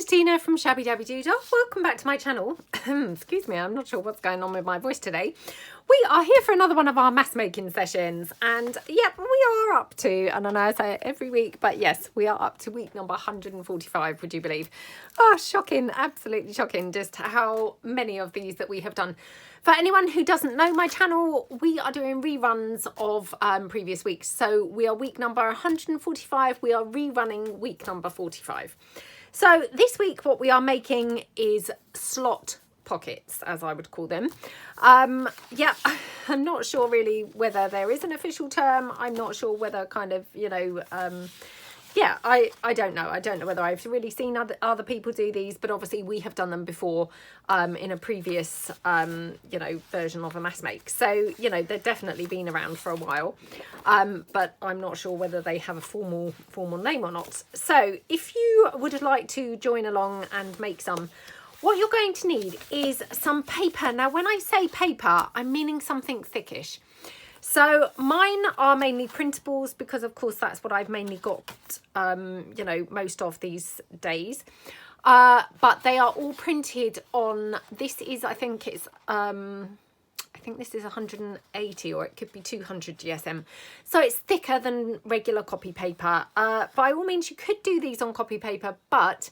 is Tina from Shabbydabbydoodah. Welcome back to my channel. Excuse me, I'm not sure what's going on with my voice today. We are here for another one of our mask making sessions, and yep, we are up to, and I know I say it every week, but yes, we are up to week number 145, would you believe? Oh, shocking, absolutely shocking just how many of these that we have done. For anyone who doesn't know my channel, we are doing reruns of previous weeks. So we are week number 145, we are rerunning week number 45. So this week what we are making is slot pockets, as I would call them. Yeah, I'm not sure really whether there is an official term. I'm not sure whether kind of, you know, yeah, I don't know. I don't know whether I've really seen other people do these, but obviously we have done them before in a previous, you know, version of a mass make. So, you know, they've definitely been around for a while, but I'm not sure whether they have a formal name or not. So if you would like to join along and make some, what you're going to need is some paper. Now, when I say paper, I'm meaning something thickish. So mine are mainly printables because, of course, that's what I've mainly got, you know, most of these days. But they are all printed on, this is, I think it's, I think this is 180 or it could be 200 GSM. So it's thicker than regular copy paper. By all means, you could do these on copy paper, but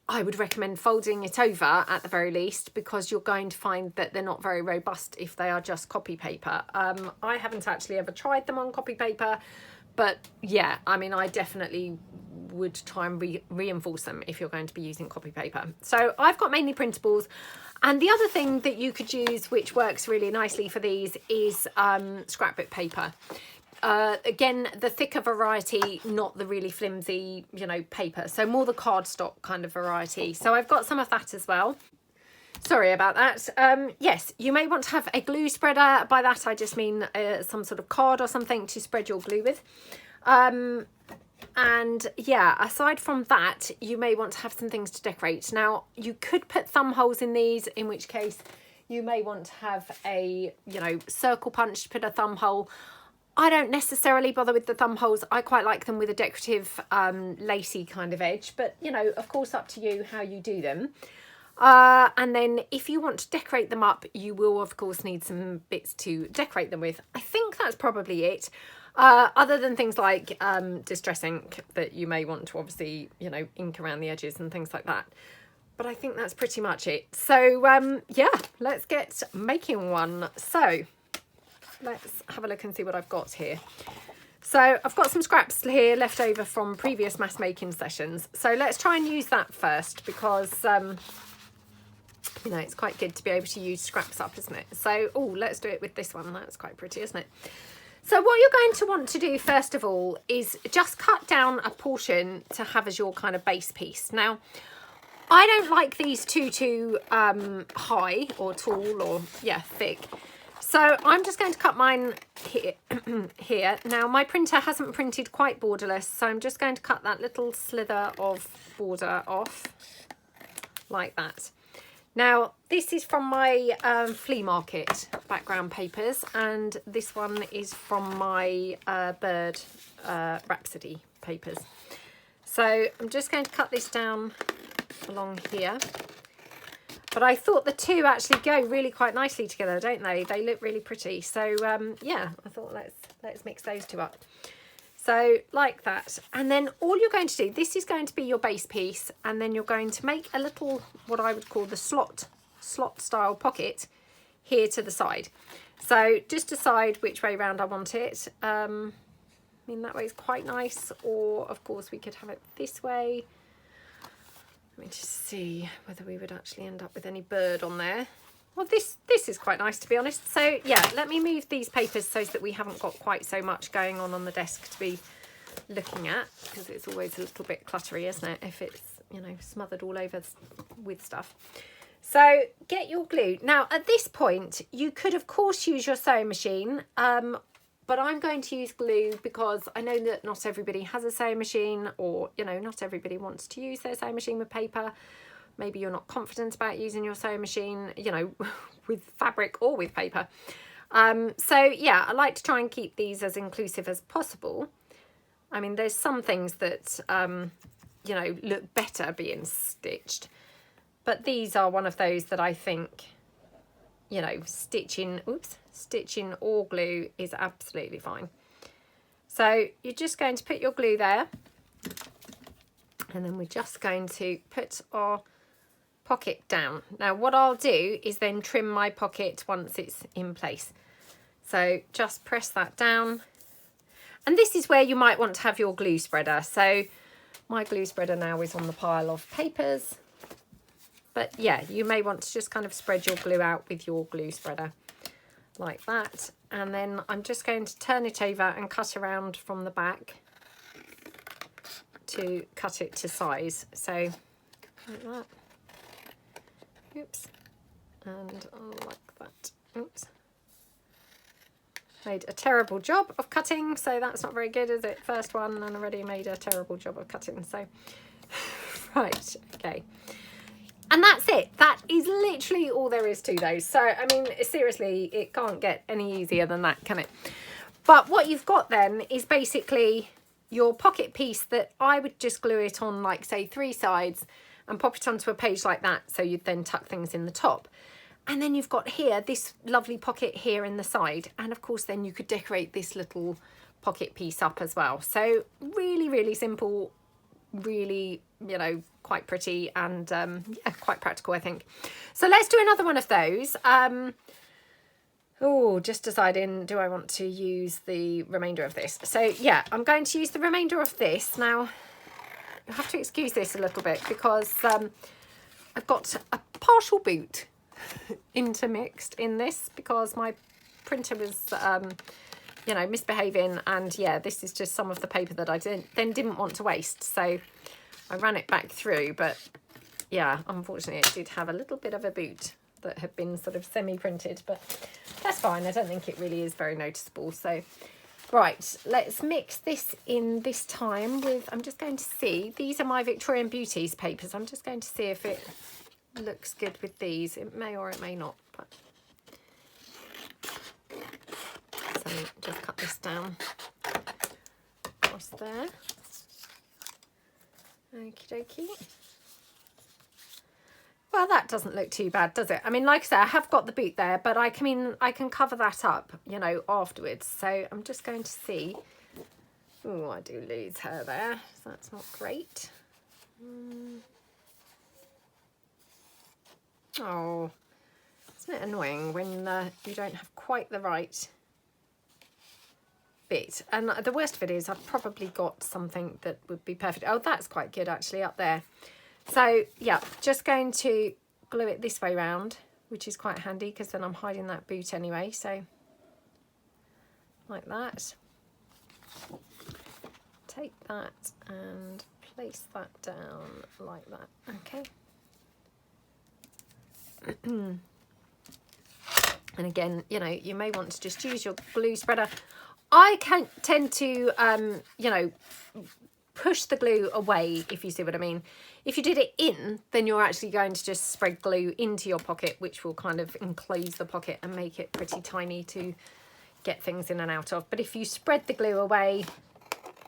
I would recommend folding it over at the very least, because you're going to find that they're not very robust if they are just copy paper. I haven't actually ever tried them on copy paper, but yeah, I mean, I definitely would try and reinforce them if you're going to be using copy paper. So I've got mainly printables. And the other thing that you could use, which works really nicely for these, is scrapbook paper. Again, the thicker variety, not the really flimsy, you know, paper. So more the cardstock kind of variety. So I've got some of that as well. Sorry about that. Yes, you may want to have a glue spreader. By that, I just mean some sort of card or something to spread your glue with. And yeah, aside from that, you may want to have some things to decorate. Now, you could put thumb holes in these, in which case you may want to have a, you know, circle punch to put a thumb hole. I don't necessarily bother with the thumb holes. I quite like them with a decorative lacy kind of edge, but you know, of course, up to you how you do them. And then if you want to decorate them up, you will of course need some bits to decorate them with. I think that's probably it. Other than things like distress ink that you may want to obviously, you know, ink around the edges and things like that. But I think that's pretty much it. So yeah, let's get making one. So let's have a look and see what I've got here. So I've got some scraps here left over from previous mass making sessions. So let's try and use that first, because, you know, it's quite good to be able to use scraps up, isn't it? So, oh, let's do it with this one. That's quite pretty, isn't it? So what you're going to want to do first of all is just cut down a portion to have as your kind of base piece. Now, I don't like these too high or tall or, yeah, thick. So I'm just going to cut mine here. Here. Now, my printer hasn't printed quite borderless, so I'm just going to cut that little slither of border off like that. Now, this is from my flea market background papers, and this one is from my bird Rhapsody papers. So I'm just going to cut this down along here. But I thought the two actually go really quite nicely together, don't they? They look really pretty. So yeah, I thought let's mix those two up. So like that. And then all you're going to do, this is going to be your base piece, and then you're going to make a little, what I would call the slot style pocket here to the side. So just decide which way round I want it. I mean, that way is quite nice, or of course we could have it this way. Let me just see whether we would actually end up with any bird on there. Well, this is quite nice, to be honest. So yeah, let me move these papers so that we haven't got quite so much going on the desk to be looking at, because it's always a little bit cluttery, isn't it, if it's, you know, smothered all over with stuff. So get your glue. Now, at this point, you could, of course, use your sewing machine, but I'm going to use glue because I know that not everybody has a sewing machine, or, you know, not everybody wants to use their sewing machine with paper. Maybe you're not confident about using your sewing machine, you know, with fabric or with paper. So yeah, I like to try and keep these as inclusive as possible. I mean, there's some things that you know, look better being stitched. But these are one of those that I think, you know, stitching or glue is absolutely fine. So you're just going to put your glue there, and then we're just going to put our pocket down. Now what I'll do is then trim my pocket once it's in place. So just press that down. And this is where you might want to have your glue spreader. So my glue spreader now is on the pile of papers. But yeah, you may want to just kind of spread your glue out with your glue spreader like that. And then I'm just going to turn it over and cut around from the back to cut it to size. So like that. Oops. And like that. Oops. Made a terrible job of cutting, so that's not very good, is it? First one, and already made a terrible job of cutting. So right, okay. And that's it. That is literally all there is to those. So I mean, seriously, it can't get any easier than that, can it? But what you've got then is basically your pocket piece that I would just glue it on, like say 3 sides, and pop it onto a page like that, so you'd then tuck things in the top. And then you've got here this lovely pocket here in the side, and of course then you could decorate this little pocket piece up as well. So really, really simple, really, you know, quite pretty, and yeah, quite practical, I think. So let's do another one of those. Oh, just deciding, do I want to use the remainder of this? So yeah, I'm going to use the remainder of this. Now you'll have to excuse this a little bit because I've got a partial boot intermixed in this because my printer was you know, misbehaving, and yeah, this is just some of the paper that I didn't want to waste, so I ran it back through. But yeah, unfortunately it did have a little bit of a boot that had been sort of semi-printed, but that's fine. I don't think it really is very noticeable. So right, let's mix this in this time with, I'm just going to see, these are my Victorian Beauties papers. I'm just going to see if it looks good with these. It may or it may not, but so just cut this down across there. Okie dokie. Well, that doesn't look too bad, does it? I mean, like I said, I have got the boot there, but I can cover that up, you know, afterwards. So I'm just going to see. Oh, I do lose her there, so that's not great. Oh, isn't it annoying when you don't have quite the right bit? And the worst of it is I've probably got something that would be perfect. Oh, that's quite good actually up there. So yeah, just going to glue it this way round, which is quite handy because then I'm hiding that boot anyway. So like that. Take that and place that down like that. Okay. And again, you know, you may want to just use your glue spreader. I can tend to, you know, push the glue away, if you see what I mean. If you did it in, then you're actually going to just spread glue into your pocket, which will kind of enclose the pocket and make it pretty tiny to get things in and out of. But if you spread the glue away,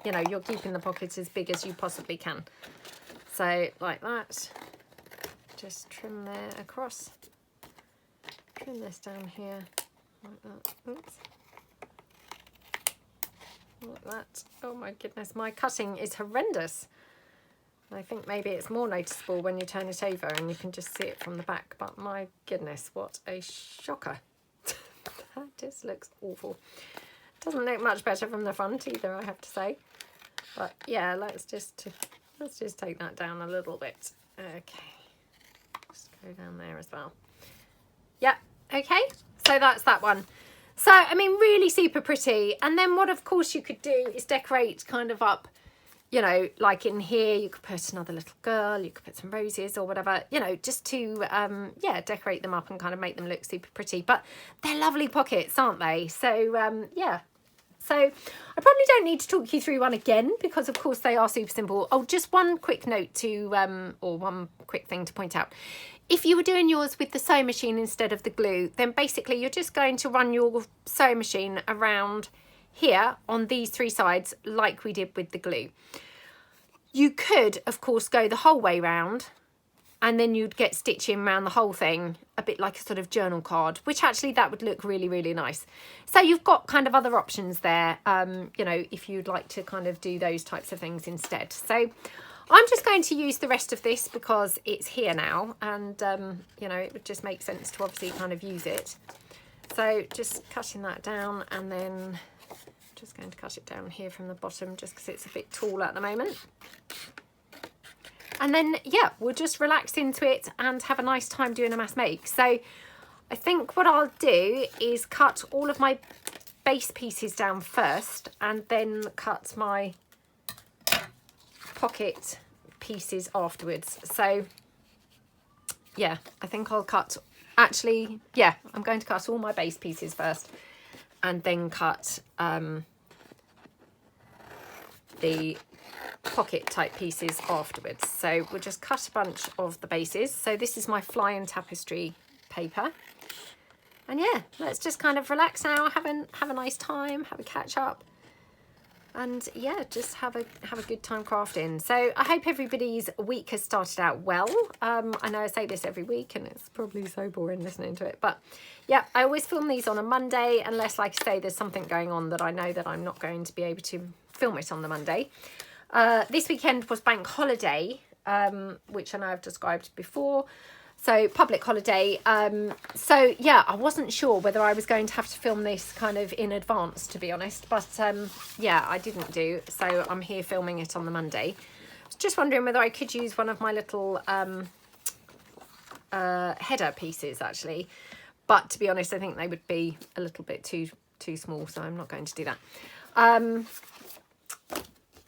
you know, you're keeping the pocket as big as you possibly can. So like that. Just trim there across. Trim this down here like that. Oops. Like that. Oh my goodness, my cutting is horrendous. I think maybe it's more noticeable when you turn it over and you can just see it from the back, but my goodness, what a shocker. That just looks awful. Doesn't look much better from the front either, I have to say. But yeah, let's just take that down a little bit. Okay. Go down there as well. Yeah, okay, so that's that one. So I mean, really super pretty. And then what of course you could do is decorate kind of up, you know, like in here you could put another little girl, you could put some roses or whatever, you know, just to yeah, decorate them up and kind of make them look super pretty. But they're lovely pockets, aren't they? So yeah. So I probably don't need to talk you through one again because of course they are super simple. Oh, just one quick note to, or one quick thing to point out. If you were doing yours with the sewing machine instead of the glue, then basically you're just going to run your sewing machine around here on these 3 sides like we did with the glue. You could, of course, go the whole way round, and then you'd get stitching around the whole thing, a bit like a sort of journal card, which actually that would look really, really nice. So you've got kind of other options there, you know, if you'd like to kind of do those types of things instead. So I'm just going to use the rest of this because it's here now, and, you know, it would just make sense to obviously kind of use it. So just cutting that down, and then just going to cut it down here from the bottom just because it's a bit tall at the moment. And then, yeah, we'll just relax into it and have a nice time doing a mass make. So I think what I'll do is cut all of my base pieces down first, and then cut my pocket pieces afterwards. So, yeah, I think I'll cut, actually, yeah, I'm going to cut all my base pieces first, and then cut the pocket type pieces afterwards. So we'll just cut a bunch of the bases. So this is my flying tapestry paper, and yeah, let's just kind of relax now, have a nice time, have a catch up, and yeah, just have a good time crafting. So I hope everybody's week has started out well. I know I say this every week and it's probably so boring listening to it, but yeah, I always film these on a Monday unless, like I say, there's something going on that I know that I'm not going to be able to film it on the Monday. This weekend was bank holiday, which I know I've described before. So public holiday. So yeah, I wasn't sure whether I was going to have to film this kind of in advance, to be honest. But yeah, I didn't do. So I'm here filming it on the Monday. I was just wondering whether I could use one of my little header pieces, actually. But to be honest, I think they would be a little bit too small. So I'm not going to do that.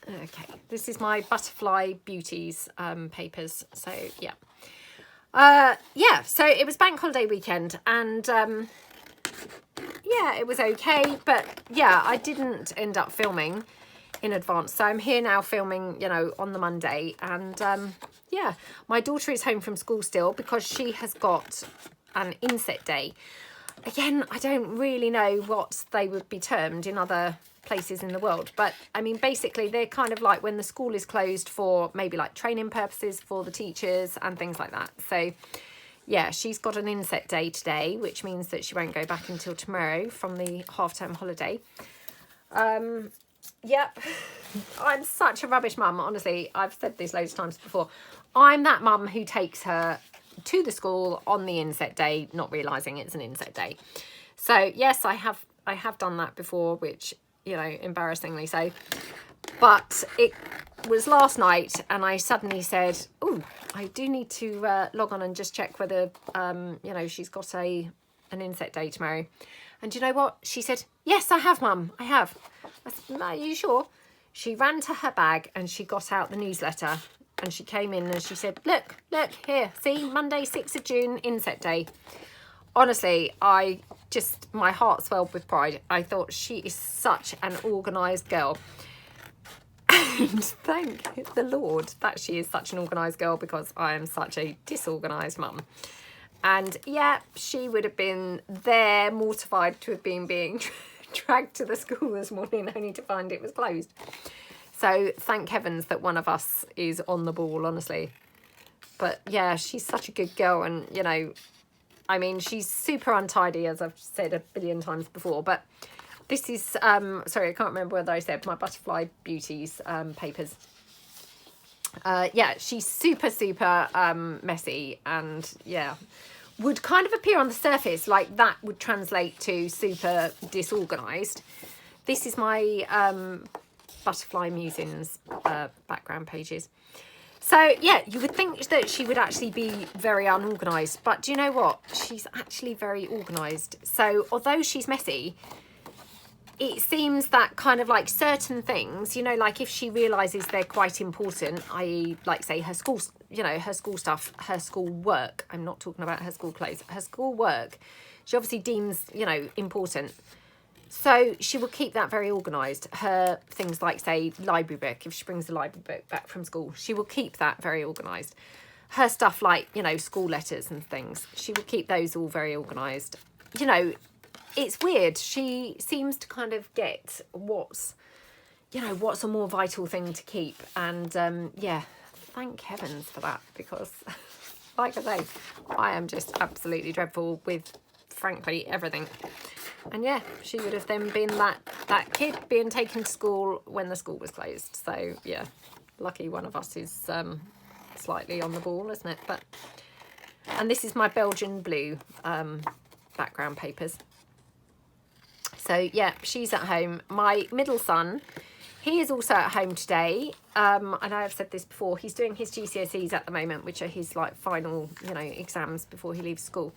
Okay, this is my Butterfly Beauties papers. So yeah. Yeah, so it was bank holiday weekend, and yeah, it was okay, but yeah, I didn't end up filming in advance. So I'm here now filming, you know, on the Monday, and yeah, my daughter is home from school still because she has got an inset day. Again, I don't really know what they would be termed in other places in the world, but I mean, basically they're kind of like when the school is closed for maybe like training purposes for the teachers and things like that. So yeah, she's got an inset day today, which means that she won't go back until tomorrow from the half-term holiday. Yep. I'm such a rubbish mum, honestly. I've said this loads of times before. I'm that mum who takes her to the school on the inset day, not realising it's an inset day. So yes, I have done that before, which, you know, embarrassingly so. But it was last night, and I suddenly said, oh, I do need to log on and just check whether, you know, she's got an inset day tomorrow. And do you know what? She said, yes, I have, Mum, I have. I said, are you sure? She ran to her bag and she got out the newsletter, and she came in and she said, look, here, see, Monday, 6th of June, inset day. Honestly, my heart swelled with pride. I thought she is such an organised girl. And thank the Lord that she is such an organised girl, because I am such a disorganised mum. And yeah, she would have been there, mortified to have been being dragged to the school this morning only to find it was closed. So thank heavens that one of us is on the ball, honestly. But yeah, she's such a good girl, and you know, I mean, she's super untidy, as I've said a billion times before, but this is, sorry, I can't remember whether I said my Butterfly Beauties papers. Yeah, she's super messy, and yeah, would kind of appear on the surface like that would translate to super disorganised. This is my Butterfly Musings background pages. So yeah, you would think that she would actually be very unorganised, but do you know what? She's actually very organised. So although she's messy, it seems that kind of like certain things, you know, like if she realises they're quite important, i.e. like say her school, you know, her school stuff, her school work, I'm not talking about her school clothes, her school work, she obviously deems, you know, important. So she will keep that very organised. Her things like, say, library book, if she brings the library book back from school, she will keep that very organised. Her stuff like, you know, school letters and things, she will keep those all very organised. You know, it's weird. She seems to kind of get what's, you know, what's a more vital thing to keep? And yeah, thank heavens for that, because like I say, I am just absolutely dreadful with, frankly, everything. And yeah, she would have then been that kid being taken to school when the school was closed. So yeah, lucky one of us is slightly on the ball, isn't it? But, and this is my Belgian blue background papers. So yeah, she's at home. My middle son, he is also at home today. And I have said this before, he's doing his GCSEs at the moment, which are his like final, you know, exams before he leaves school.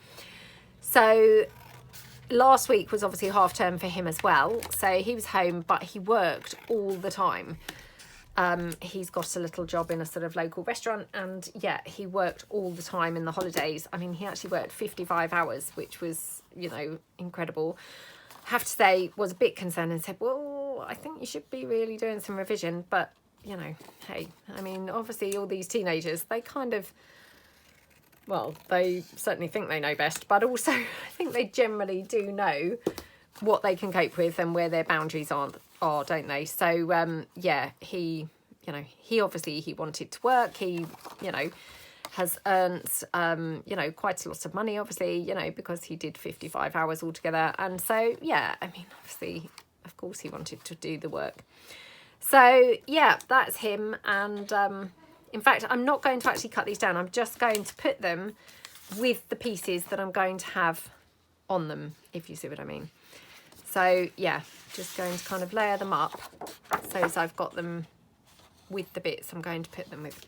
So last week was obviously half term for him as well. So he was home, but he worked all the time. He's got a little job in a sort of local restaurant, and yeah, he worked all the time in the holidays. I mean, he actually worked 55 hours, which was, you know, incredible. I have to say, was a bit concerned and said, well, I think you should be really doing some revision. But, you know, hey, I mean, obviously all these teenagers, they kind of, well, they certainly think they know best, but also I think they generally do know what they can cope with and where their boundaries are, don't they? So, yeah, he, you know, he obviously, he wanted to work. He, you know, has earned, you know, quite a lot of money, obviously, you know, because he did 55 hours altogether. And so, yeah, I mean, obviously, of course, he wanted to do the work. So, yeah, that's him. And in fact, I'm not going to actually cut these down. I'm just going to put them with the pieces that I'm going to have on them, if you see what I mean. So, yeah, just going to kind of layer them up so as I've got them with the bits I'm going to put them with.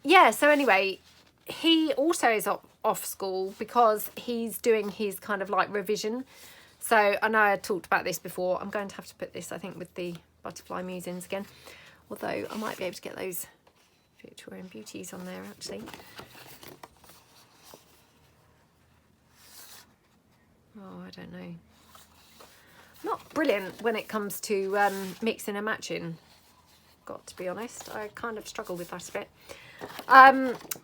Yeah, so anyway, he also is off school because he's doing his kind of like revision. So I know I talked about this before. I'm going to have to put this, I think, with the butterfly musings again. Although I might be able to get those Victorian beauties on there, actually. Oh, I don't know. Not brilliant when it comes to mixing and matching, got to be honest. I kind of struggle with that a bit.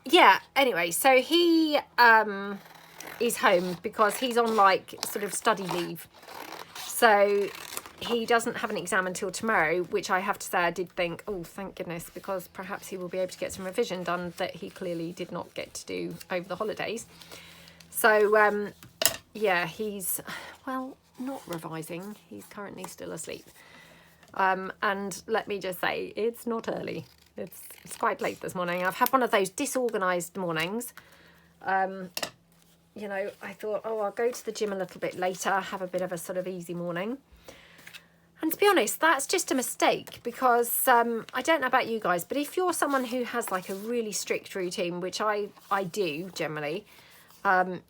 Yeah, anyway, so he is home because he's on like sort of study leave. So he doesn't have an exam until tomorrow, which I have to say I did think, oh, thank goodness, because perhaps he will be able to get some revision done that he clearly did not get to do over the holidays. So, yeah, he's, well, not revising. He's currently still asleep. And let me just say, it's not early. It's quite late this morning. I've had one of those disorganised mornings. You know, I thought, oh, I'll go to the gym a little bit later, have a bit of a sort of easy morning. And to be honest, that's just a mistake because I don't know about you guys, but if you're someone who has like a really strict routine, which I do generally, you know,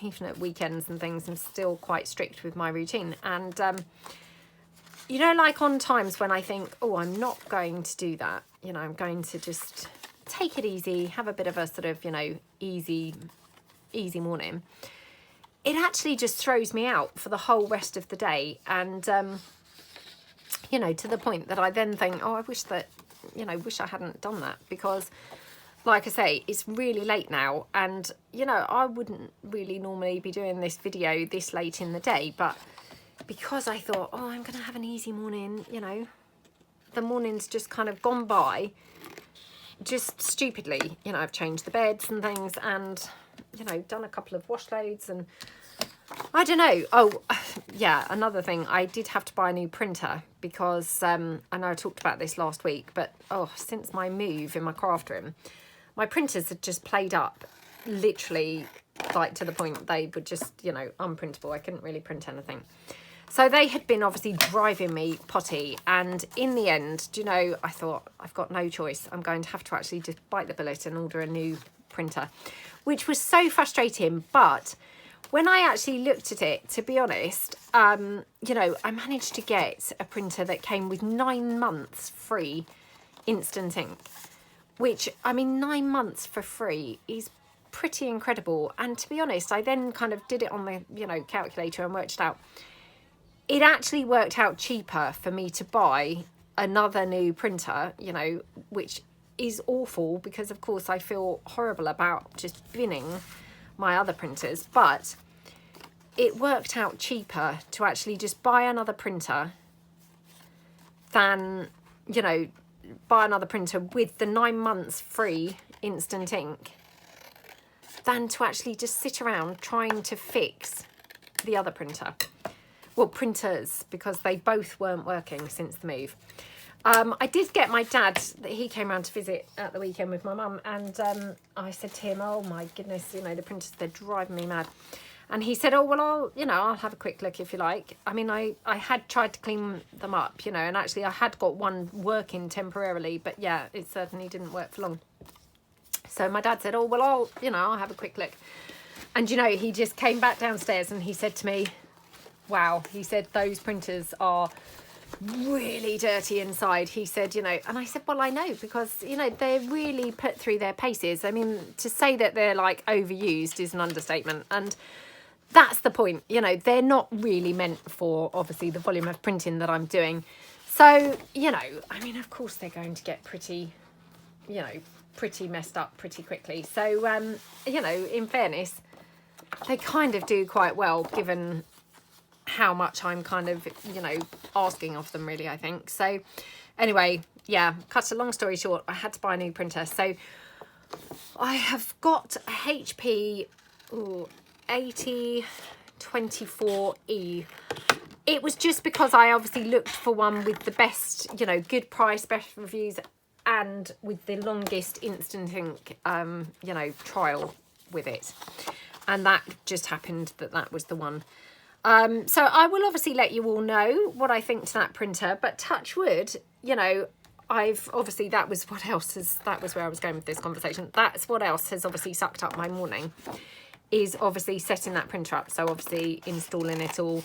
even at weekends and things, I'm still quite strict with my routine. And, you know, like on times when I think, oh, I'm not going to do that, you know, I'm going to just take it easy, have a bit of a sort of, you know, easy morning, it actually just throws me out for the whole rest of the day. And, you know, to the point that I then think, oh, I wish that, you know, wish I hadn't done that because, like I say, it's really late now. And, you know, I wouldn't really normally be doing this video this late in the day, but because I thought, oh, I'm going to have an easy morning, you know, the morning's just kind of gone by just stupidly. You know, I've changed the beds and things and, you know, done a couple of wash loads and I don't know. Oh, yeah, another thing, I did have to buy a new printer because I know I talked about this last week, but oh, since my move in my craft room, my printers had just played up literally like to the point they were just, you know, unprintable. I couldn't really print anything. So they had been obviously driving me potty. And in the end, do you know, I thought I've got no choice. I'm going to have to actually just bite the bullet and order a new printer, which was so frustrating. But when I actually looked at it, to be honest, you know, I managed to get a printer that came with 9 months free instant ink, which, I mean, 9 months for free is pretty incredible. And to be honest, I then kind of did it on the, you know, calculator and worked it out. It actually worked out cheaper for me to buy another new printer, you know, which is awful because, of course, I feel horrible about just binning my other printers. But it worked out cheaper to actually just buy another printer than, you know, buy another printer with the 9 months free instant ink than to actually just sit around trying to fix the other printer. Well, printers, because they both weren't working since the move. I did get my dad, he came around to visit at the weekend with my mum, and I said to him, oh my goodness, you know, the printers, they're driving me mad. And he said, oh, well, I'll have a quick look if you like. I mean, I had tried to clean them up, you know, and actually I had got one working temporarily, but yeah, it certainly didn't work for long. So my dad said, oh, well, I'll have a quick look. And, you know, he just came back downstairs and he said to me, wow, he said, those printers are really dirty inside. He said, you know, and I said, well, I know, because, you know, they're really put through their paces. I mean, to say that they're like overused is an understatement. And that's the point, you know, they're not really meant for obviously the volume of printing that I'm doing. So, you know, I mean, of course they're going to get pretty, you know, pretty messed up pretty quickly. So, you know, in fairness, they kind of do quite well given how much I'm kind of, you know, asking of them, really, I think. So anyway, yeah, cut a long story short, I had to buy a new printer. So I have got a HP 8024E. It was just because I obviously looked for one with the best, you know, good price, best reviews, and with the longest instant ink, you know, trial with it. And that just happened that was the one. So I will obviously let you all know what I think to that printer, but touch wood, you know, I've obviously, that was where I was going with this conversation. That's what else has obviously sucked up my morning, is obviously setting that printer up. So obviously installing it all,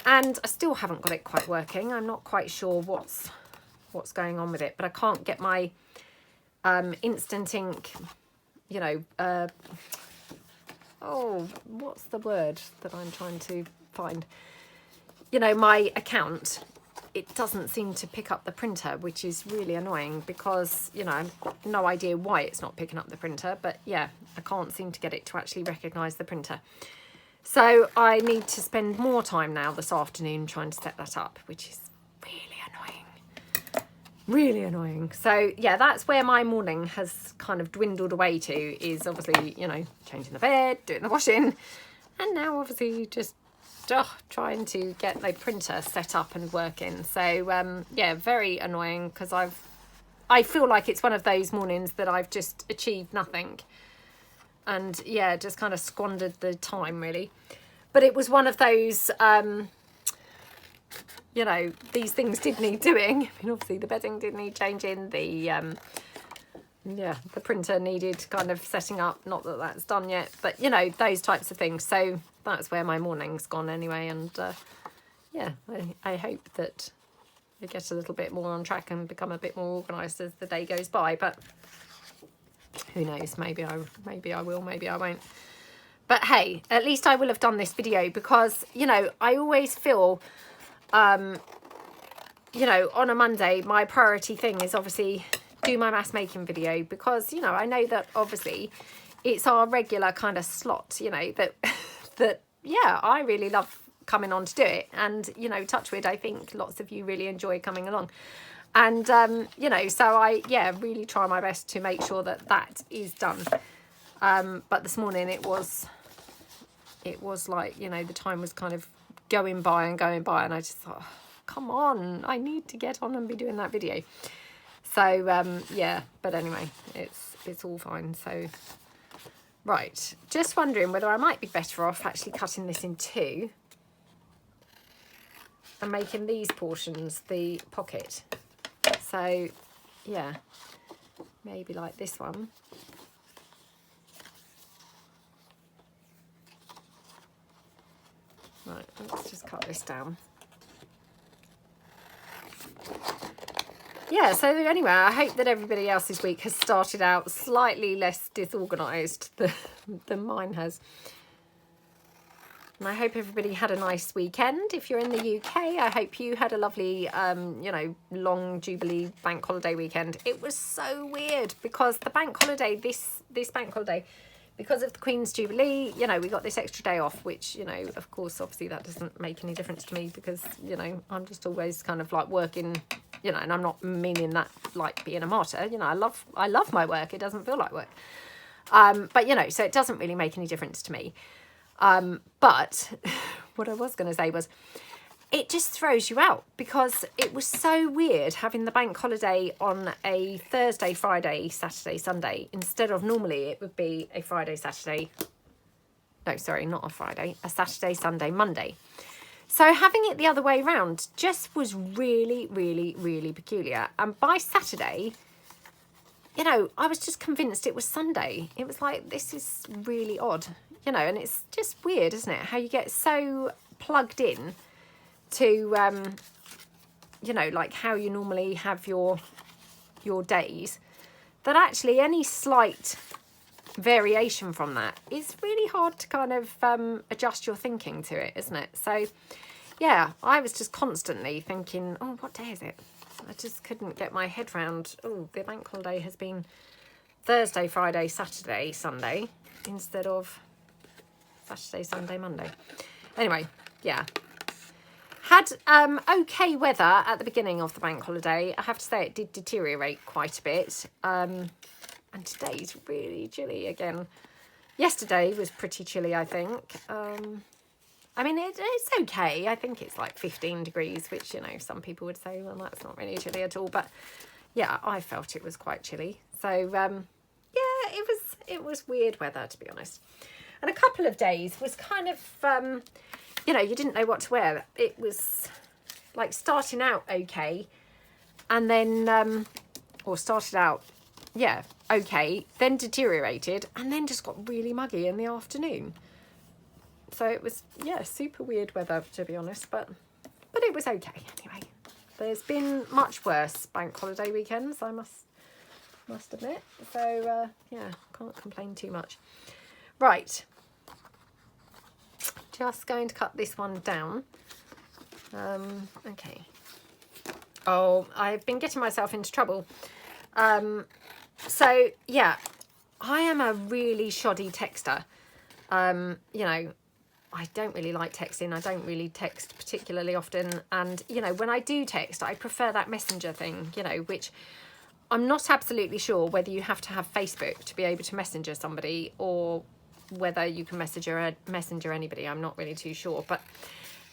and I still haven't got it quite working. I'm not quite sure what's going on with it, but I can't get my instant ink, you know, oh, what's the word that I'm trying to find? You know, my account, it doesn't seem to pick up the printer, which is really annoying because, you know, I've got no idea why it's not picking up the printer, but yeah, I can't seem to get it to actually recognise the printer. So I need to spend more time now this afternoon trying to set that up, which is really annoying. So yeah, that's where my morning has kind of dwindled away to, is obviously, you know, changing the bed, doing the washing, and now obviously just trying to get the printer set up and working. So yeah, very annoying, because I feel like it's one of those mornings that I've just achieved nothing, and yeah, just kind of squandered the time really. But it was one of those you know, these things did need doing. I mean, obviously the bedding did need changing, the yeah, the printer needed kind of setting up, not that that's done yet, but you know, those types of things. So that's where my morning's gone anyway. And yeah, I hope that I get a little bit more on track and become a bit more organised as the day goes by, but who knows, maybe I will, maybe I won't. But hey, at least I will have done this video, because, you know, I always feel you know, on a Monday, my priority thing is obviously do my mass making video, because, you know, I know that obviously it's our regular kind of slot, you know, that yeah, I really love coming on to do it. And, you know, touch wood, I think lots of you really enjoy coming along. And, you know, so I, yeah, really try my best to make sure that is done. But this morning it was like, you know, the time was kind of going by, and I just thought, oh, come on, I need to get on and be doing that video. So yeah, but anyway, it's all fine. So right, just wondering whether I might be better off actually cutting this in two and making these portions the pocket. So yeah, maybe like this one. Right, let's just cut this down. Yeah, so anyway, I hope that everybody else's week has started out slightly less disorganised than mine has. And I hope everybody had a nice weekend. If you're in the UK, I hope you had a lovely, you know, long Jubilee bank holiday weekend. It was so weird because the bank holiday, this bank holiday, because of the Queen's Jubilee, you know, we got this extra day off, which, you know, of course, obviously that doesn't make any difference to me because, you know, I'm just always kind of like working, you know, and I'm not meaning that like being a martyr, you know, I love my work. It doesn't feel like work. But, you know, so it doesn't really make any difference to me. But what I was going to say was, it just throws you out because it was so weird having the bank holiday on a Thursday, Friday, Saturday, Sunday, instead of normally it would be a Friday, Saturday. No, sorry, not a Friday, a Saturday, Sunday, Monday. So having it the other way around just was really, really, really peculiar. And by Saturday, you know, I was just convinced it was Sunday. It was like, this is really odd, you know, and it's just weird, isn't it? How you get so plugged in to, you know, like how you normally have your days, that actually any slight variation from that is really hard to kind of adjust your thinking to it, isn't it? So, yeah, I was just constantly thinking, oh, what day is it? I just couldn't get my head round, oh, the bank holiday has been Thursday, Friday, Saturday, Sunday, instead of Saturday, Sunday, Monday. Anyway, yeah. Had okay weather at the beginning of the bank holiday. I have to say it did deteriorate quite a bit. And today's really chilly again. Yesterday was pretty chilly, I think. I mean, it's okay. I think it's like 15 degrees, which, you know, some people would say, well, that's not really chilly at all. But yeah, I felt it was quite chilly. So yeah, it was weird weather, to be honest. And a couple of days was kind of... you know, you didn't know what to wear. It was like starting out okay, and then, or started out, yeah, okay, then deteriorated, and then just got really muggy in the afternoon. So it was, yeah, super weird weather, to be honest, but it was okay anyway. There's been much worse bank holiday weekends, I must admit. So, yeah, can't complain too much. Right. Just going to cut this one down. Okay. Oh, I've been getting myself into trouble. So, yeah, I am a really shoddy texter. You know, I don't really like texting. I don't really text particularly often. And, you know, when I do text, I prefer that messenger thing, you know, which I'm not absolutely sure whether you have to have Facebook to be able to messenger somebody or whether you can messenger anybody. I'm not really too sure, but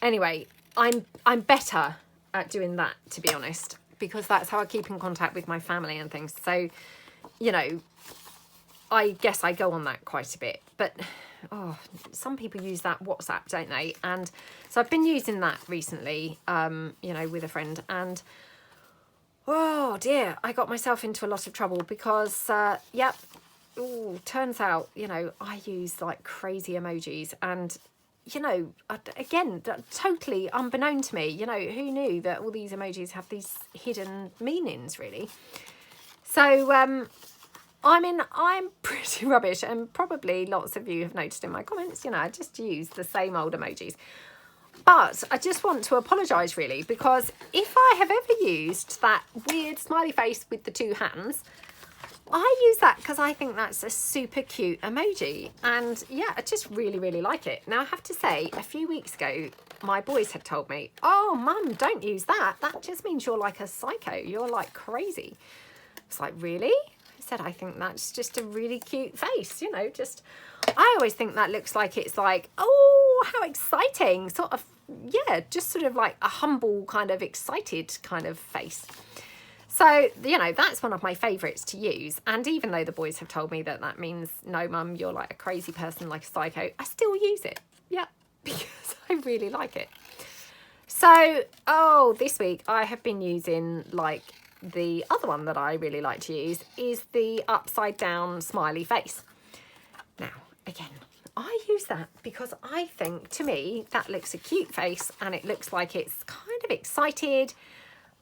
anyway, I'm better at doing that, to be honest, because that's how I keep in contact with my family and things. So, you know, I guess I go on that quite a bit, but oh, some people use that WhatsApp, don't they? And so I've been using that recently, you know, with a friend, and oh dear, I got myself into a lot of trouble because yep. Oh, turns out, you know, I use like crazy emojis, and, you know, again, totally unbeknown to me, you know, who knew that all these emojis have these hidden meanings, really? So, I mean, I'm pretty rubbish, and probably lots of you have noticed in my comments, you know, I just use the same old emojis. But I just want to apologise, really, because if I have ever used that weird smiley face with the two hands, I use that because I think that's a super cute emoji, and yeah, I just really, really like it. Now, I have to say, a few weeks ago, my boys had told me, oh, Mum, don't use that. That just means you're like a psycho. You're like crazy. It's like, really? I said, I think that's just a really cute face, you know, just, I always think that looks like it's like, oh, how exciting. Sort of, yeah, just sort of like a humble kind of excited kind of face. So, you know, that's one of my favourites to use. And even though the boys have told me that that means, no, Mum, you're like a crazy person, like a psycho, I still use it. Yeah, because I really like it. So, oh, this week I have been using, like, the other one that I really like to use is the upside down smiley face. Now, again, I use that because I think, to me, that looks a cute face and it looks like it's kind of excited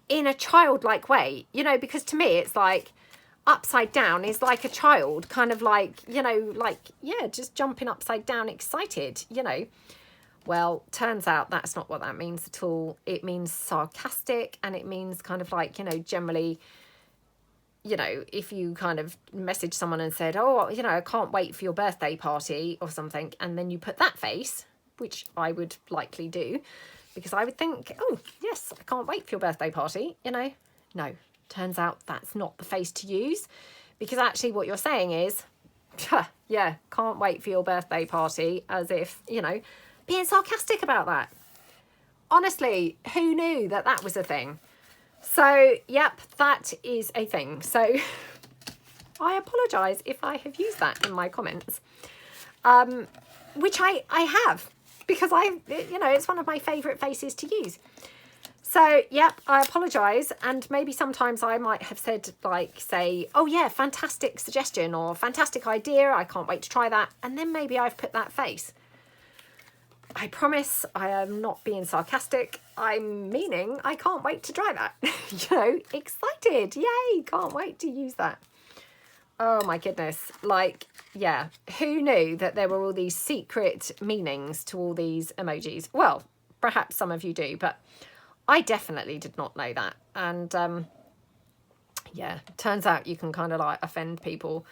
in a childlike way, you know, because to me it's like upside down is like a child, kind of like, you know, like, yeah, just jumping upside down excited, you know. Well, turns out that's not what that means at all. It means sarcastic, and it means kind of like, you know, generally you know, if you kind of message someone and said, oh, you know, I can't wait for your birthday party or something, and then you put that face, which I would likely do, because I would think, oh, yes, I can't wait for your birthday party, you know. No, turns out that's not the face to use, because actually what you're saying is, yeah, can't wait for your birthday party, as if, you know, being sarcastic about that. Honestly, who knew that that was a thing? So, yep, that is a thing. So, I apologise if I have used that in my comments, which I have, because you know, it's one of my favourite faces to use. So, yep, I apologise, and maybe sometimes I might have said, like, say, oh yeah, fantastic suggestion or fantastic idea, I can't wait to try that, and then maybe I've put that face. I promise I am not being sarcastic, I'm meaning I can't wait to try that. You know, excited, yay, can't wait to use that. Oh my goodness, like, yeah, who knew that there were all these secret meanings to all these emojis? Well, perhaps some of you do, but I definitely did not know that. And yeah, turns out you can kind of like offend people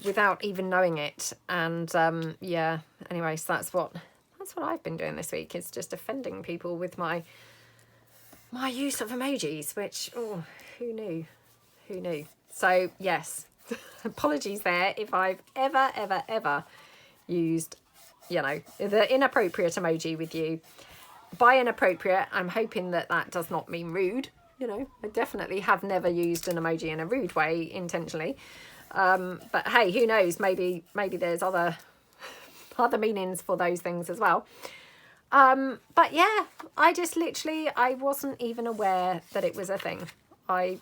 without even knowing it. And yeah, anyway, so that's what I've been doing this week, is just offending people with my use of emojis, which, oh, who knew? So yes, apologies there if I've ever used, you know, the inappropriate emoji with you. By inappropriate, I'm hoping that that does not mean rude. You know, I definitely have never used an emoji in a rude way intentionally. But hey, who knows? Maybe there's other meanings for those things as well. But yeah, I wasn't even aware that it was a thing. I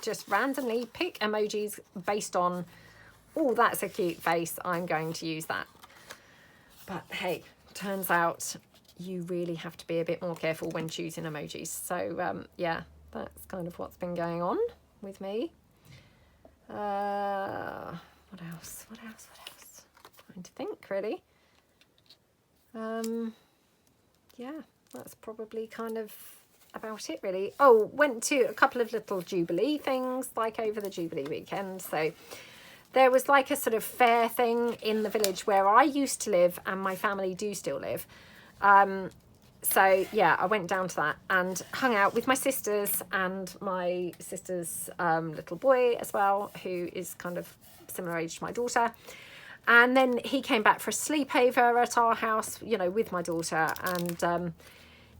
just randomly pick emojis based on, oh, that's a cute face, I'm going to use that. But hey, turns out you really have to be a bit more careful when choosing emojis. So yeah, that's kind of what's been going on with me. What else? Trying to think, really. Yeah, that's probably kind of about it, really. Oh, went to a couple of little Jubilee things, like over the Jubilee weekend. So there was like a sort of fair thing in the village where I used to live, and my family do still live. So yeah, I went down to that and hung out with my sisters and my sister's little boy as well, who is kind of similar age to my daughter. And then he came back for a sleepover at our house, you know, with my daughter. And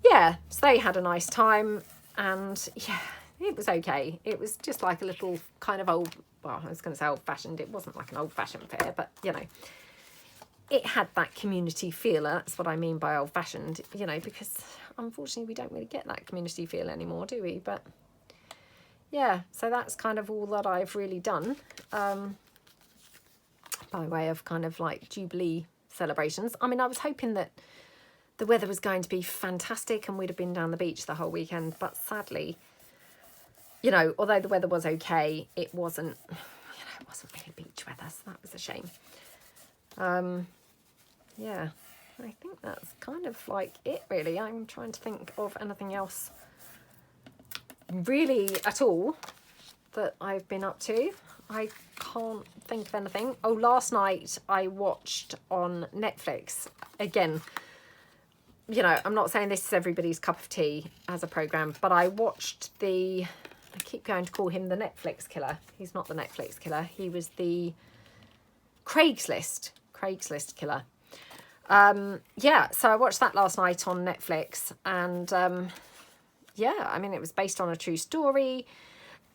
yeah, so they had a nice time. And yeah, it was okay. It was just like a little kind of old, well, I was going to say old-fashioned. It wasn't like an old-fashioned fair, but, you know, it had that community feel. That's what I mean by old-fashioned, you know, because unfortunately we don't really get that community feel anymore, do we? But yeah, so that's kind of all that I've really done by way of kind of like Jubilee celebrations. I mean, I was hoping that the weather was going to be fantastic and we'd have been down the beach the whole weekend, but sadly, you know, although the weather was okay, it wasn't, you know, it wasn't really beach weather, so that was a shame. Yeah, I think that's kind of like it, really. I'm trying to think of anything else really at all that I've been up to. I can't think of anything. Oh, last night I watched on Netflix, again, you know, I'm not saying this is everybody's cup of tea as a programme, but I watched I keep going to call him the Netflix killer. He's not the Netflix killer. He was the Craigslist killer. Yeah, so I watched that last night on Netflix, and yeah, I mean, it was based on a true story.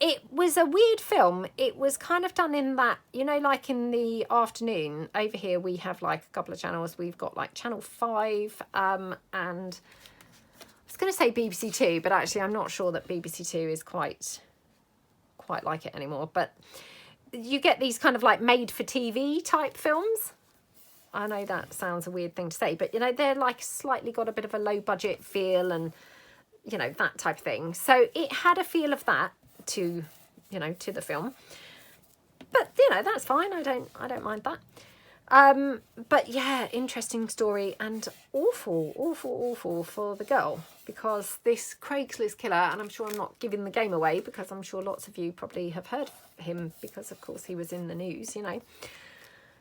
It was a weird film. It was kind of done in that, you know, like in the afternoon. Over here we have like a couple of channels. We've got like Channel 5 and I was going to say BBC Two, but actually I'm not sure that BBC Two is quite like it anymore. But you get these kind of like made for TV type films. I know that sounds a weird thing to say, but you know, they're like slightly got a bit of a low budget feel and, you know, that type of thing. So it had a feel of that to, you know, to the film, but you know, that's fine. I don't mind that. But yeah, interesting story, and awful, awful, awful for the girl, because this Craigslist killer, and I'm sure I'm not giving the game away because I'm sure lots of you probably have heard of him because of course he was in the news, you know,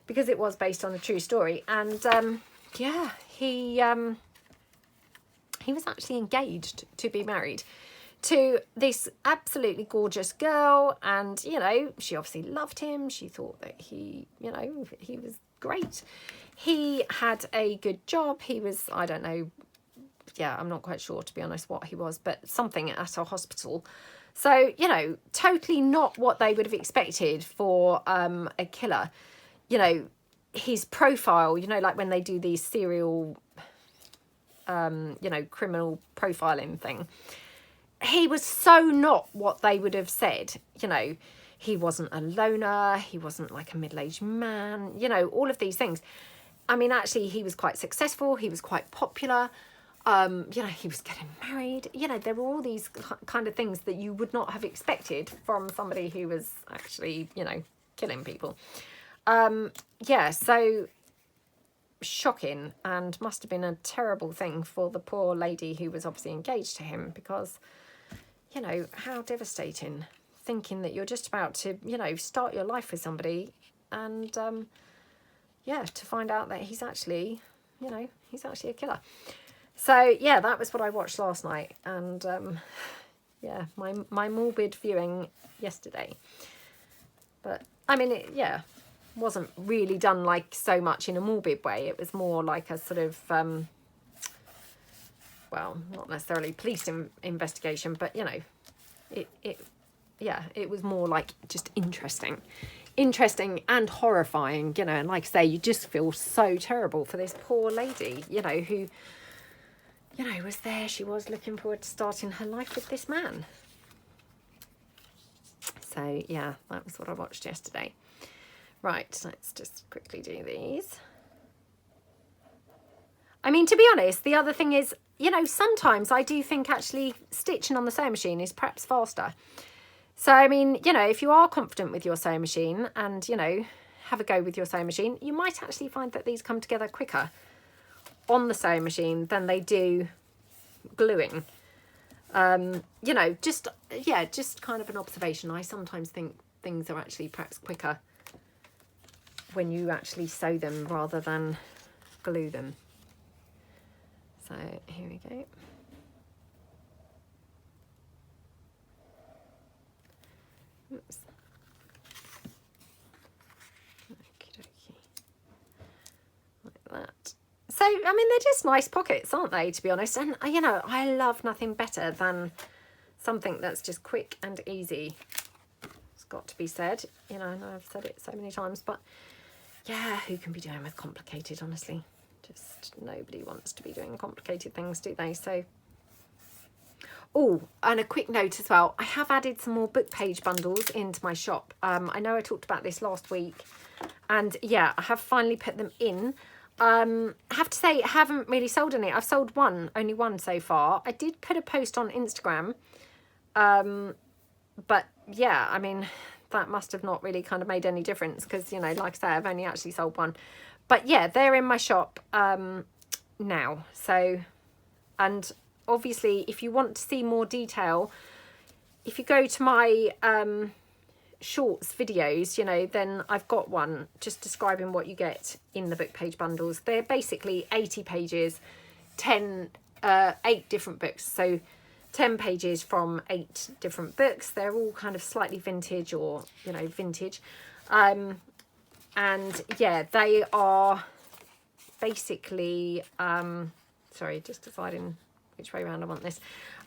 because it was based on a true story. And yeah, he was actually engaged to be married to this absolutely gorgeous girl, and you know, she obviously loved him. She thought that he, you know, he was great. He had a good job. He was, I don't know, yeah, I'm not quite sure to be honest what he was, but something at a hospital. So, you know, totally not what they would have expected for a killer. You know, his profile, you know, like when they do these serial, you know, criminal profiling thing, he was so not what they would have said. You know, he wasn't a loner, he wasn't like a middle-aged man, you know, all of these things. I mean, actually, he was quite successful, he was quite popular, you know, he was getting married, you know, there were all these kind of things that you would not have expected from somebody who was actually, you know, killing people. Yeah, so shocking, and must have been a terrible thing for the poor lady who was obviously engaged to him, because, you know, how devastating, thinking that you're just about to, you know, start your life with somebody, and yeah, to find out that he's actually, you know, he's actually a killer. So yeah, that was what I watched last night, and yeah, my morbid viewing yesterday. But I mean, it, yeah, wasn't really done like so much in a morbid way. It was more like a sort of well, not necessarily police investigation, but you know, it yeah, it was more like just interesting and horrifying, you know. And like I say, you just feel so terrible for this poor lady, you know, who, you know, was there, she was looking forward to starting her life with this man. So yeah, that was what I watched yesterday. Right, let's just quickly do these. I mean, to be honest, the other thing is, you know, sometimes I do think actually stitching on the sewing machine is perhaps faster. So, I mean, you know, if you are confident with your sewing machine and, you know, have a go with your sewing machine, you might actually find that these come together quicker on the sewing machine than they do gluing. You know, just, yeah, just kind of an observation. I sometimes think things are actually perhaps quicker when you actually sew them rather than glue them. So here we go. Oops. Okie dokie. Like that. So, I mean, they're just nice pockets, aren't they, to be honest? And, you know, I love nothing better than something that's just quick and easy. It's got to be said. You know, I know I've said it so many times, but yeah, who can be doing with complicated, honestly? Just nobody wants to be doing complicated things, do they? So, oh, and a quick note as well. I have added some more book page bundles into my shop. I know I talked about this last week, and yeah, I have finally put them in. I have to say, I haven't really sold any. I've sold only one so far. I did put a post on Instagram, but yeah, I mean, that must have not really kind of made any difference because, you know, like I say, I've only actually sold one. But yeah, they're in my shop now. So, and obviously, if you want to see more detail, if you go to my shorts videos, you know, then I've got one just describing what you get in the book page bundles. They're basically 80 pages, 8 different books. So 10 pages from 8 different books. They're all kind of slightly vintage or, you know, vintage. And yeah, they are basically, sorry, just deciding which way around I want this.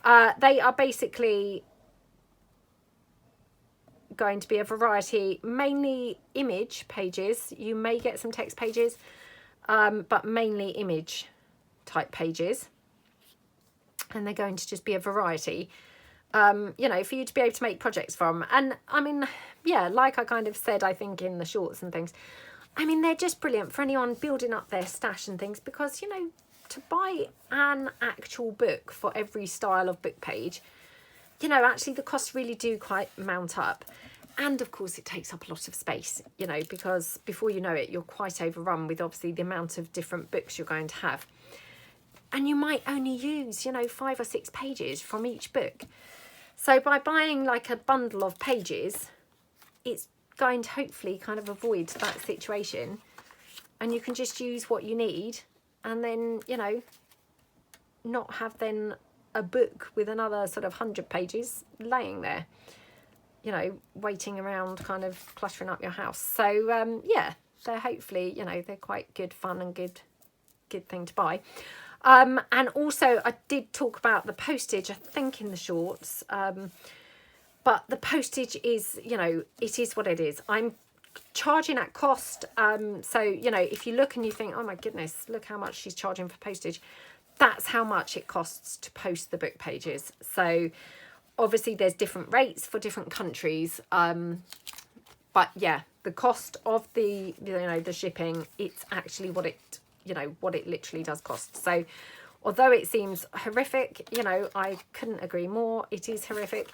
They are basically going to be a variety, mainly image pages. You may get some text pages, but mainly image type pages. And they're going to just be a variety, you know, for you to be able to make projects from. And I mean, yeah, like I kind of said, I think in the shorts and things, I mean, they're just brilliant for anyone building up their stash and things, because, you know, to buy an actual book for every style of book page, you know, actually the costs really do quite mount up. And of course it takes up a lot of space, you know, because before you know it, you're quite overrun with obviously the amount of different books you're going to have. And you might only use, you know, 5 or 6 pages from each book. So by buying like a bundle of pages, it's going to hopefully kind of avoid that situation. And you can just use what you need and then, you know, not have then a book with another sort of 100 pages laying there, you know, waiting around, kind of cluttering up your house. So yeah, they're hopefully, you know, they're quite good fun and good thing to buy. And also I did talk about the postage, I think, in the shorts, but the postage is, you know, it is what it is. I'm charging at cost. So, you know, if you look and you think, oh my goodness, look how much she's charging for postage, that's how much it costs to post the book pages. So obviously there's different rates for different countries, but yeah, the cost of the, you know, the shipping, it's actually what it, you know, what it literally does cost. So although it seems horrific, you know, I couldn't agree more, it is horrific,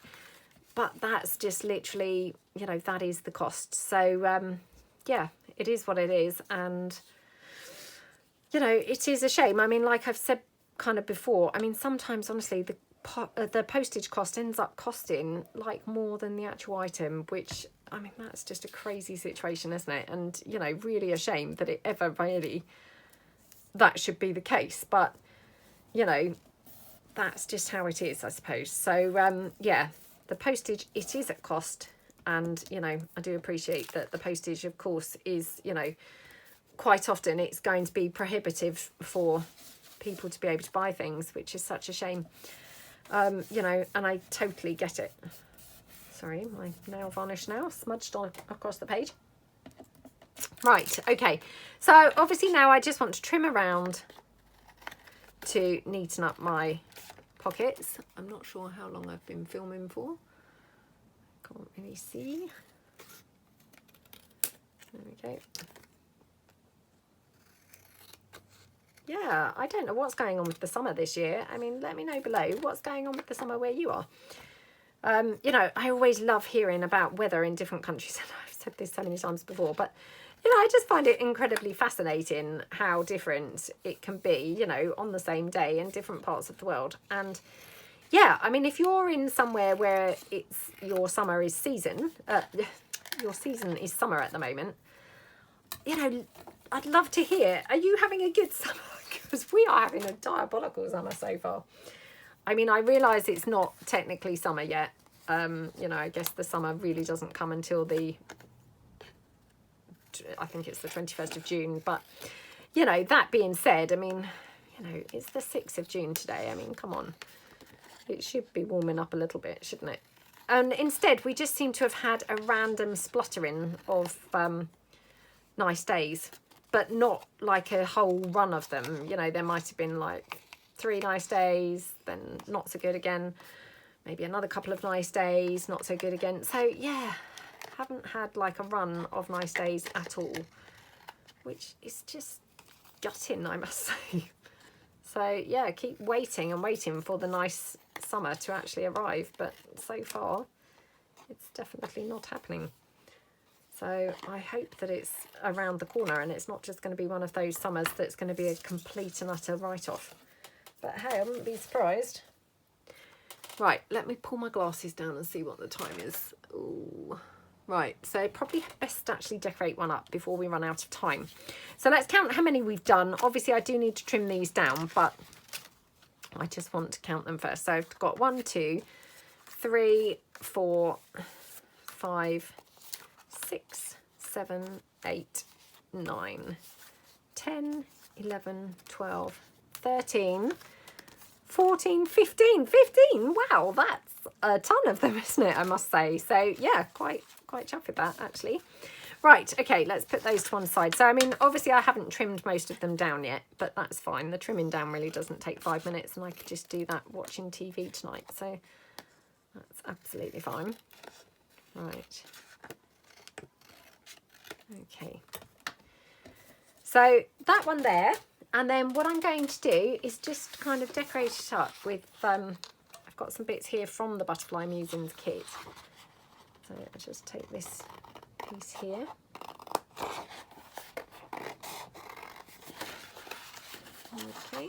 but that's just literally, you know, that is the cost. So yeah, it is what it is. And you know, it is a shame. I mean, like I've said kind of before, I mean, sometimes honestly the postage cost ends up costing like more than the actual item, which, I mean, that's just a crazy situation, isn't it? And, you know, really a shame that it ever really, that should be the case. But, you know, that's just how it is, I suppose. So, yeah, the postage, it is at cost. And, you know, I do appreciate that the postage, of course, is, you know, quite often it's going to be prohibitive for people to be able to buy things, which is such a shame. You know, and I totally get it. Sorry, my nail varnish now smudged on across the page. Right, okay. So obviously now I just want to trim around to neaten up my pockets. I'm not sure how long I've been filming for. Can't really see. There we go. Yeah, I don't know what's going on with the summer this year. I mean, let me know below what's going on with the summer where you are. You know, I always love hearing about weather in different countries. And I've said this so many times before, but, you know, I just find it incredibly fascinating how different it can be, you know, on the same day in different parts of the world. And yeah, I mean, if you're in somewhere where it's your summer is season, your season is summer at the moment, you know, I'd love to hear, are you having a good summer? Because we are having a diabolical summer so far. I mean, I realise it's not technically summer yet. You know, I guess the summer really doesn't come until I think it's the 21st of June. But, you know, that being said, I mean, you know, it's the 6th of June today. I mean, come on. It should be warming up a little bit, shouldn't it? And instead, we just seem to have had a random spluttering of nice days, but not like a whole run of them. You know, there might have been like 3 nice days, then not so good again, maybe another couple of nice days, not so good again. So yeah, haven't had like a run of nice days at all, which is just gutting, I must say. So yeah, keep waiting and waiting for the nice summer to actually arrive, but so far it's definitely not happening. So I hope that it's around the corner and it's not just going to be one of those summers that's going to be a complete and utter write-off. But hey, I wouldn't be surprised. Right, let me pull my glasses down and see what the time is. Ooh. Right, so probably best to actually decorate one up before we run out of time. So let's count how many we've done. Obviously, I do need to trim these down, but I just want to count them first. So I've got 1, 2, 3, 4, 5, 6, 7, 8, 9, 10, 11, 12, 13, 14, 15. Wow, that's a ton of them, isn't it? I must say. So yeah, quite chuffed with that actually. Right, okay, let's put those to one side. So I mean, obviously I haven't trimmed most of them down yet, but that's fine. The trimming down really doesn't take 5 minutes, and I could just do that watching TV tonight. So that's absolutely fine. Right. Okay, so that one there, and then what I'm going to do is just kind of decorate it up with I've got some bits here from the Butterfly Musings kit. So I just take this piece here. Okay.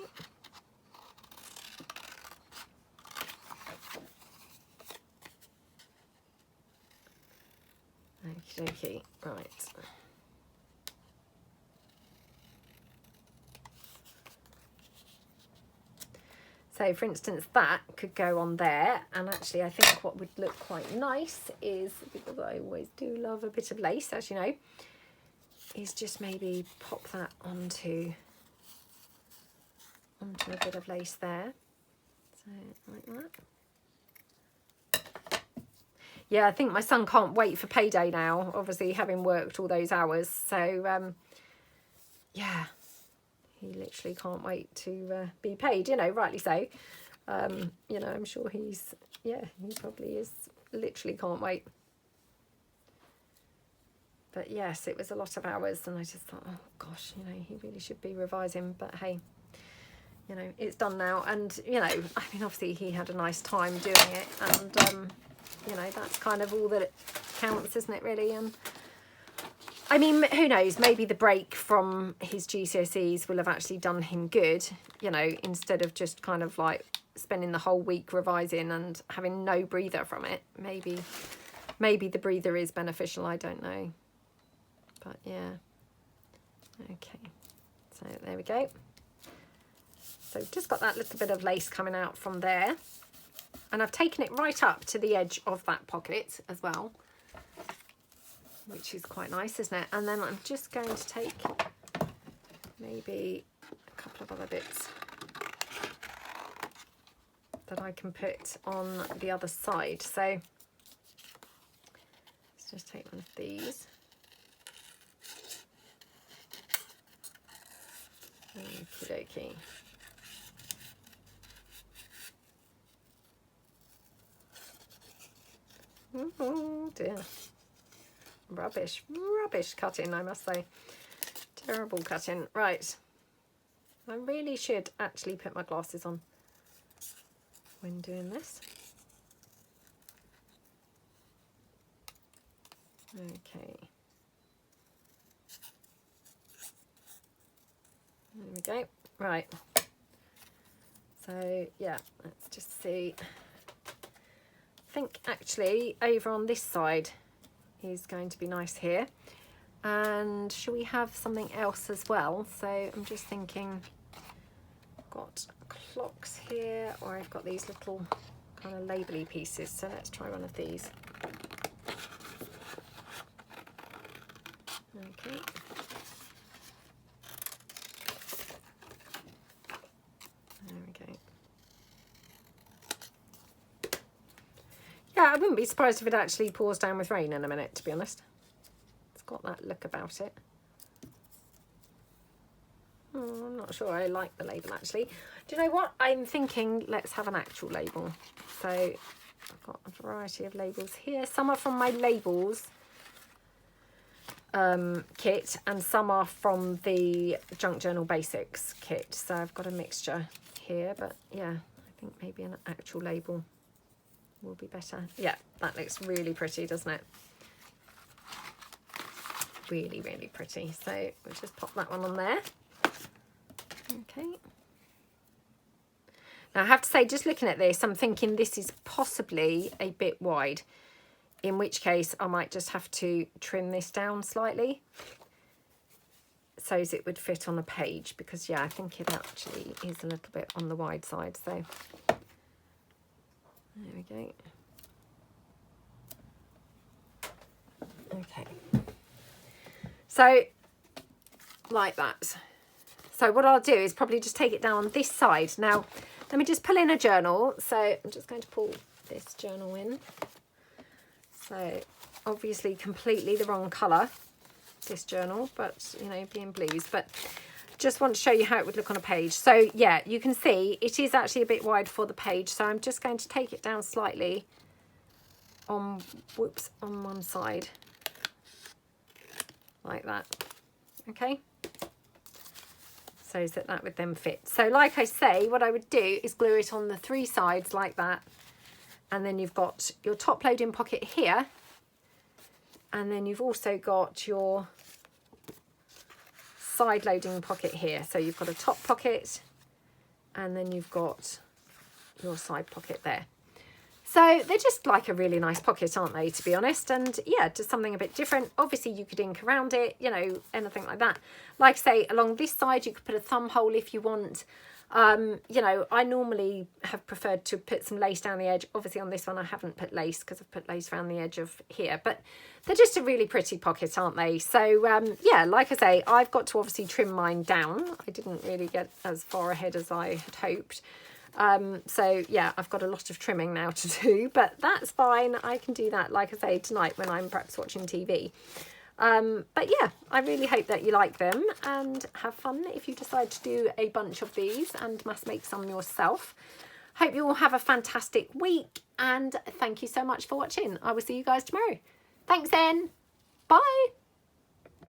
Okie dokie, right. So for instance, that could go on there, and actually I think what would look quite nice is, because I always do love a bit of lace, as you know, is just maybe pop that onto a bit of lace there. So like that. Yeah, I think my son can't wait for payday now, obviously having worked all those hours. So yeah, he literally can't wait to be paid, you know, rightly so. You know, I'm sure he's, yeah, he probably is, literally can't wait. But yes, it was a lot of hours, and I just thought, oh gosh, you know, he really should be revising, but hey, you know, it's done now. And, you know, I mean, obviously he had a nice time doing it, and, you know, that's kind of all that counts, isn't it, really? And I mean, who knows, maybe the break from his GCSEs will have actually done him good, you know, instead of just kind of like spending the whole week revising and having no breather from it. Maybe the breather is beneficial, I don't know. But yeah, okay, so there we go. So just got that little bit of lace coming out from there, and I've taken it right up to the edge of that pocket as well, which is quite nice, isn't it? And then I'm just going to take maybe a couple of other bits that I can put on the other side. So let's just take one of these. Okie dokie. Oh dear. Rubbish cutting, I must say. Terrible cutting. Right. I really should actually put my glasses on when doing this. Okay. There we go. Right. So yeah, let's just see. I think actually over on this side is going to be nice here. And should we have something else as well? So I'm just thinking, I've got clocks here, or I've got these little kind of labelly pieces. So let's try one of these. Okay. There we go. Yeah, I wouldn't be surprised if it actually pours down with rain in a minute, to be honest. It's got that look about it. Oh, I'm not sure I like the label, actually. Do you know what? I'm thinking let's have an actual label. So I've got a variety of labels here. Some are from my labels kit, and some are from the Junk Journal Basics kit. So I've got a mixture here, but yeah, I think maybe an actual label will be better. Yeah, that looks really pretty, doesn't it? Really, really pretty. So we'll just pop that one on there. Okay. Now I have to say, just looking at this, I'm thinking this is possibly a bit wide, in which case I might just have to trim this down slightly so as it would fit on a page, because yeah, I think it actually is a little bit on the wide side. So there we go. Okay. So like that. So what I'll do is probably just take it down on this side. Now, let me just pull in a journal. So I'm just going to pull this journal in. So obviously completely the wrong colour, this journal, but you know, being blues, but just want to show you how it would look on a page. So yeah, you can see it is actually a bit wide for the page. So I'm just going to take it down slightly on, whoops, on one side like that. Okay. So that would then fit. So like I say, what I would do is glue it on the three sides like that. And then you've got your top loading pocket here, And then you've also got your side loading pocket here. So you've got a top pocket and then you've got your side pocket there. So they're just like a really nice pocket, aren't they, to be honest? And yeah, just something a bit different. Obviously you could ink around it, you know, anything like that. Like I say, along this side you could put a thumb hole if you want. You know, I normally have preferred to put some lace down the edge. Obviously on this one I haven't put lace because I've put lace around the edge of here, but they're just a really pretty pocket, aren't they? So yeah, like I say, I've got to obviously trim mine down. I didn't really get as far ahead as I had hoped. So yeah, I've got a lot of trimming now to do, but that's fine. I can do that, like I say, tonight when I'm perhaps watching TV. But yeah, I really hope that you like them and have fun if you decide to do a bunch of these and must make some yourself. Hope you all have a fantastic week and thank you so much for watching. I will see you guys tomorrow. Thanks then. Bye.